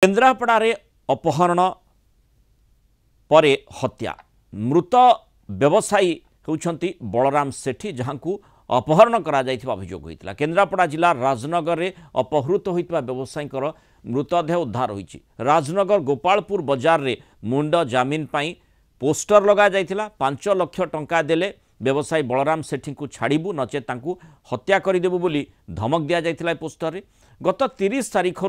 केन्द्रापड़े अपहरण परे हत्या मृत व्यवसायी होउछंती बलराम सेठी जहां अपहरण करा जायथिबा अभियोग होइतिला। केन्द्रापड़ा जिला राजनगर में अपहृत होइतिबा व्यवसायी मृतदेह उद्धार होइछि। राजनगर गोपालपुर बजार रे मुंड जामिन पाई पोस्टर लगा जायथिला। 5 लाख टंका देले व्यवसायी बलराम सेठी को छाड़बू नचे तांकू हत्या करदेबू बोली धमक दिया जायथिला। पोस्टर रे गत 30 तारिख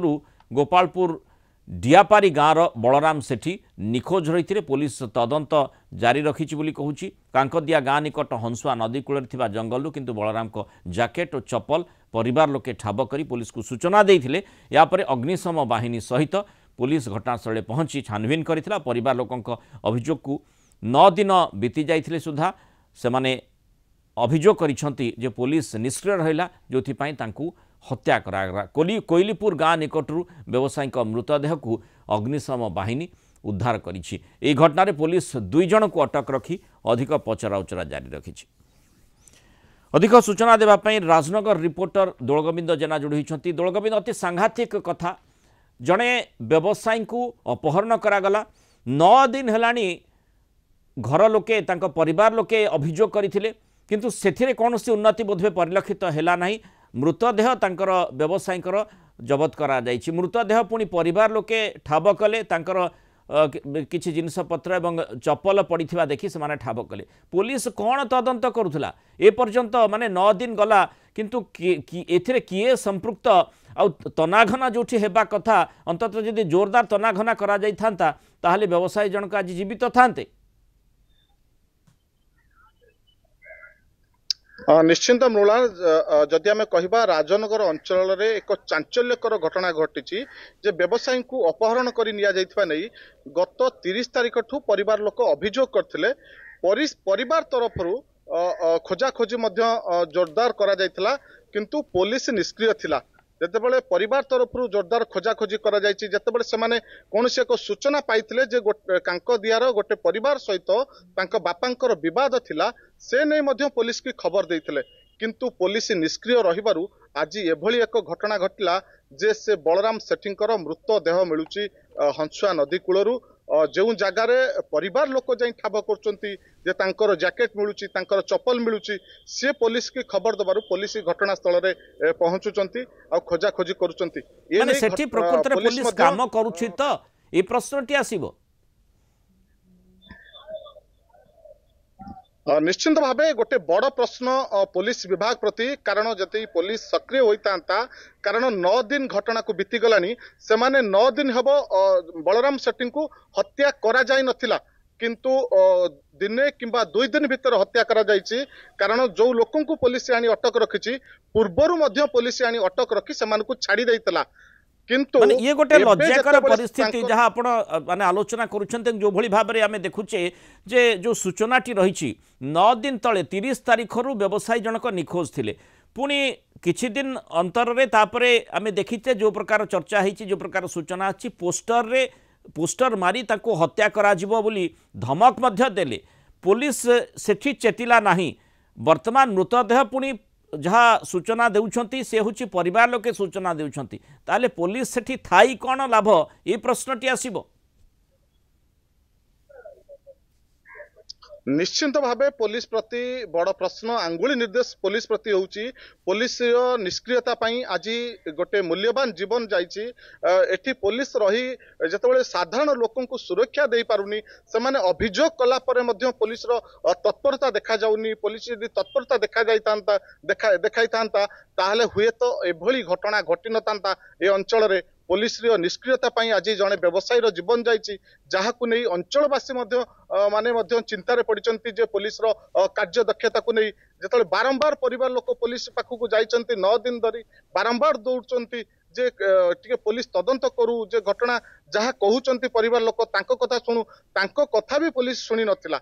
गोपालपुर डियापारी गाँवर बलराम सेठी निखोज रही पुलिस तदंत जारी रखी बोली कहूँ। कांकदिया गाँ निकट हंसुआ नदी कूल जंगलू किंतु बलराम को जैकेट और चप्पल परिवार लोके ठाब कर पुलिस को सूचना देते। यापर अग्निशम बाहिनी सहित पुलिस घटनास्थल पहुंची छानबीन करथिला। परिवार लोकंक अभियोग को 9 दिन बीती जाइथिले सुधा से माने अभियोग करिसंती जे पुलिस निष्क्रिय रहिला जोथिपाई तांकू हत्या करा। कोइलीपुर गाँ निकटू व्यवसायी मृतदेह को अग्निशम बाहिनी उद्धार करिछि। एही घटना पुलिस 2 जन को अटक रखी अधिक पचराउचरा जारी रखी। अधिक सूचना देवाई राजनगर रिपोर्टर दोलगोविंद जेना जोड़ी होती। दोलगोविंद अति सांघातिक कथा जड़े व्यवसायी को अपहरण करागला 9 दिन हेलानी घर लोके तांको परिवार लोके अभियोग करथिले किंतु सेथिरे कोनोसी उन्नति बोधवे परिलक्षित हैला नाही। मृतदेह तांकर व्यवसायी जबत करा जायछि। मृतदेह पुणी परिवार लोके ठाब कले तांकर किछि जिनिस पत्र एवं चप्पल पड़िथिबा देखि से माने ठाब कले। पुलिस कौन तदंत करुथला ए पर्यंत माने 9 दिन गला किंतु एथिरे किए संपृक्त आ तनाघना जोठी हेबा कथा अंततः जदि जोरदार तनाघना करा जाई थांता ताहले व्यवसायी जनक आज जीवित थांते। निश्चिंत मृणाल जदि आम कह राजनगर अंचल रे एक चांचल्यकर घटना घटी जे व्यवसायी को अपहरण कर नहीं गत 30 तारिख ठू परिवार लोक अभियोग करथिले। परिवार तरफ खोजाखोजी जोरदार करा जायथिला किंतु पुलिस निष्क्रिय थिला। जेतेबेले परिवार तरफ जोरदार खोजाखोजी करा जायछि जेतेबेले सेमाने कोनोसी एक सूचना पाइथिले जे कांकदियार गोटे परिवार सहित तांको बापांकर विवाद थिला से नै मध्य पुलिस की खबर देइथिले किंतु पुलिस निष्क्रिय रहिबारु आज एभली एक घटना घटला जे से बलराम सेठींकर मृतदेह मिलुची हंसुआ नदी कूलरू जो जगार परिवार लोक जाई ठाब करचंती जे तांकर जैकेट मिलुची तांकर चप्पल मिलुची से पुलिस की खबर दबारु पुलिस घटनास्थल रे पहुंचुचंती आ खोजा खोजी करूचंती। माने सेठी प्रकृत रे पुलिस काम करूची त ए प्रश्नटी आसीबो। निश्चिंत भावे गोटे बड़ प्रश्न पुलिस विभाग प्रति कारण जति पुलिस सक्रिय होता कारण 9 दिन घटना को बीती गलानी से माने 9 दिन हब बलराम सेठी को हत्या करा जाई नथिला किंतु दिने किंबा 2 दिन भीतर हत्या करा जायछि कारण जो लोकन को पुलिस आनी अटक रखिछि पूर्वरु मध्य पुलिस आनी अटक रखी सेमान को छाड़ी दैतला किंतु ये गोटे लज्जाकर परिस्थिति जहाँ आपण माने आलोचना करुछन्ते जो भली भाबरे आमे देखुचे जे जो सूचनाटी रही 9 दिन तले 30 तारिख रु व्यवसायी जनक निखोज थिले पुणी किछि दिन अंतर रे तापरे आमे देखिचे जो प्रकार चर्चा हिची जो प्रकार सूचना अछि पोस्टर मारी ताको हत्या करा जिवो बोली धमक मध्य देले पुलिस सेठी चेतिला नाही। वर्तमान मृतदेह पुणी जहाँ सूचना देउछंती से होची परिवार लोके सूचना देउछंती ताले पुलिस सेठी थाई कौन लाभ ये प्रश्नटी आसीबो। निश्चिंत भावे पुलिस प्रति बड़ प्रश्न आंगुली निर्देश पुलिस प्रति होउची पुलिस निष्क्रियता पई आज गोटे मूल्यवान जीवन जाइची एठी पुलिस रही जतबेले साधारण लोकन को सुरक्षा दे पारुनी से माने अभियोग कला परे मध्य पुलिस रो तत्परता देखा जाउनी। पुलिस यदि तत्परता देखा जाइतांता देखाइतांता ताहले हुए तो एभली घटना घटी नतांता ए अंचल रे पुलिस निष्क्रियता पई आज जने व्यवसायी रो जीवन जाइची जहाकु नै अंचलवासी माने चिंतार पड़िचंती जे पुलिस रो कार्य दक्षता को नै जेतले बारंबार परिवार लोक पुलिस पाखु जाइचंती 9 दिन धरी बारंबार दौड़चंती जे टिके पुलिस तदंत करू जे घटना जहा कहउचंती परिवार लोक तांको कथा सुनु तांको कथा भी पुलिस सुनी नथिला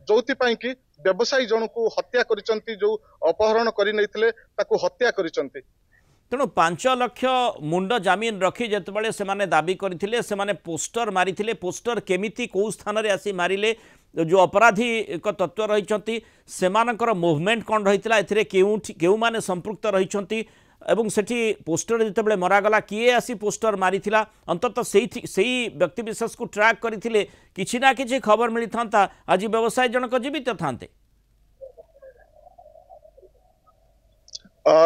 जोथि पई कि व्यवसायी जन को हत्या करिचंती जो अपहरण करि नैथिले ताकू हत्या करिचंती। तेणु 5 लाख मुंड जामिन रखी जितेबाला से दाबी करथिले से पोस्टर मारी पोस्टर केमिति कौ स्थान रे आसी मारिले जो अपराधी तत्व रही से मुवमेंट कौन रही है केउ माने संपृक्त रही एवं सेठी पोस्टर जितेबाला मरागला किए आसी पोस्टर मारी अंततः से व्यक्तिविशेष को ट्रैक करते किसी ना कि खबर मिली था आज व्यवसायी जनक जीवित था।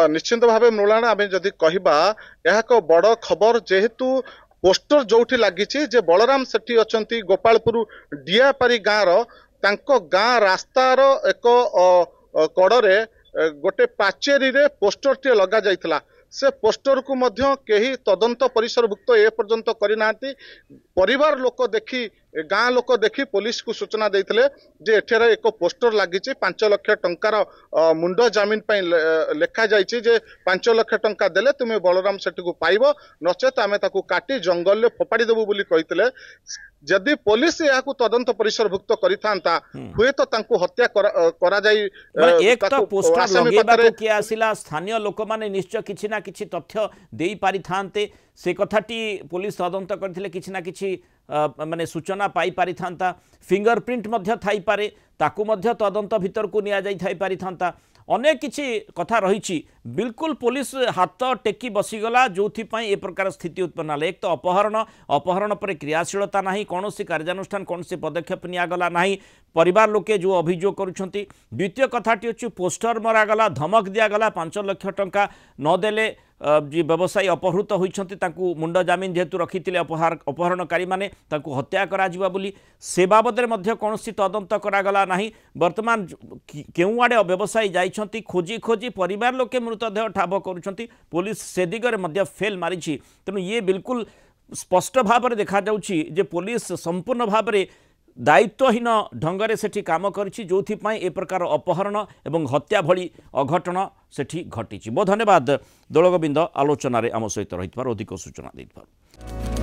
निश्चिंत भाव मृणाल आम जदि कहबा यह एक बड़ खबर जेहेतु पोस्टर जोठी लगी जे बलराम सेठी अच्छा गोपालपुर डियापारी गाँव गाँ रास्तार एक कड़े गोटे पाचेरी रे पोस्टर टे लगा जाइथिला से पोस्टर को मध्य केही तदंत परिसरभुक्त ए पर्यंत करना परिवार लोक देखी गाँ लोक देखी पुलिस को सूचना देते जे एठारे एक पोस्टर लगी 5 लाख टंकार मुंड जमीन लेखा जाइए जे 5 लाख टंका देले तुम्हें बलराम सेठी को पाइब नचेत आमे ताकू काटी जंगल में फोपाड़ी देबू बोली कहितले। जदि पुलिस या तदंत परिसरभुक्त करिथांता हुए तो तांको हत्या करा जाई एक तो पोस्टर लगेबाको कि आसिला स्थानीय लोक माने निश्चय किछि ना किछि तथ्य देई पारि थांते से कथाटी पुलिस तदंत करथिले किछि ना किछि माने सूचना पाई पारि थांता फिंगरप्रिंट मध्य थाई पारे ताकू मध्य तदंत भीतर को निया जाई थाई पारि थांता अनेक किछि कथा रही बिल्कुल पुलिस हाथ टेकी बसीगला जो ए प्रकार स्थिति उत्पन्न है। एक तो अपहरण पर क्रियाशीलता नहीं कौन कार्यानुष्ठान कौन पदक्षेप निगला ना परिवार लोके जो अभियोग करुँच द्वितीय कथाटी अच्छी पोस्टर मरागला धमक दिगला 5 लाख टंका नदेले जी व्यवसायी अपहृत होती मुंड जमीन जेहेतु रखी अपहरणकारी माने हत्या करा बोली से बाबद कौन तदंत करागला ना बर्तमान केउ आड़े व्यवसायी जाइछंती खोजी खोजी परिवार लोके मृतदेह ठाब करुछंती पुलिस से दिगरे मध्य फेल मारी तेणु ये बिल्कुल स्पष्ट भाव में देखा जाउछि जे पुलिस संपूर्ण भाव में दायित्वहीन ढंगरे सेठी काम करिछि जोथिपाई ए प्रकार अपहरण एवं हत्या भली अघटन सेठी घटिछि। बहुत धन्यवाद दलगोविंद आलोचन आम सहित रही अधिक सूचना देथिबार।